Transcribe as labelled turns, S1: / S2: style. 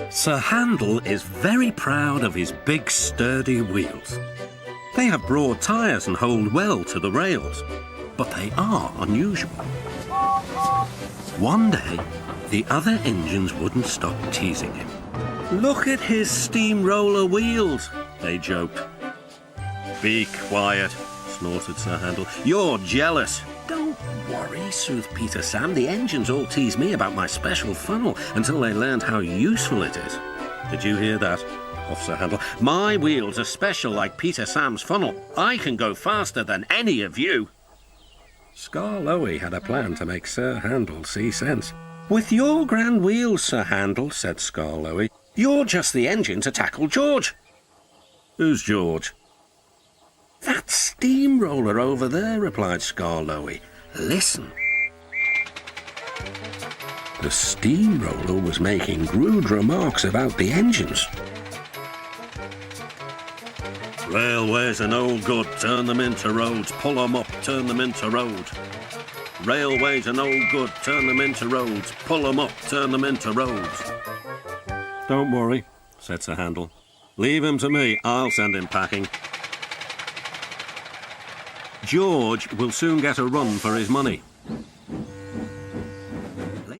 S1: Sir Handel is very proud of his big sturdy wheels. They have broad tyres and hold well to the rails, but they are unusual. One day, the other engines wouldn't stop teasing him. "Look at his steamroller wheels," they joked. "Be quiet," snorted Sir Handel. "You're jealous." "Don't worry," soothed Peter Sam. "The engines all tease me about my special funnel until they learned how useful it is." "Did you hear that?" off Sir Handel. "My wheels are special like Peter Sam's funnel. I can go faster than any of you." Skarloey had a plan to make Sir Handel see sense. "With your grand wheels, Sir Handel," said Skarloey, "you're just the engine to tackle George." "Who's George?" "That steamroller over there," replied Skarloey. "Listen." The steamroller was making rude remarks about the engines. "Railways are no good, turn them into roads. Pull them up, turn them into roads. Railways are no good, turn them into roads. Pull them up, turn them into roads." "Don't worry," said Sir Handel. "Leave him to me, I'll send him packing. George will soon get a run for his money."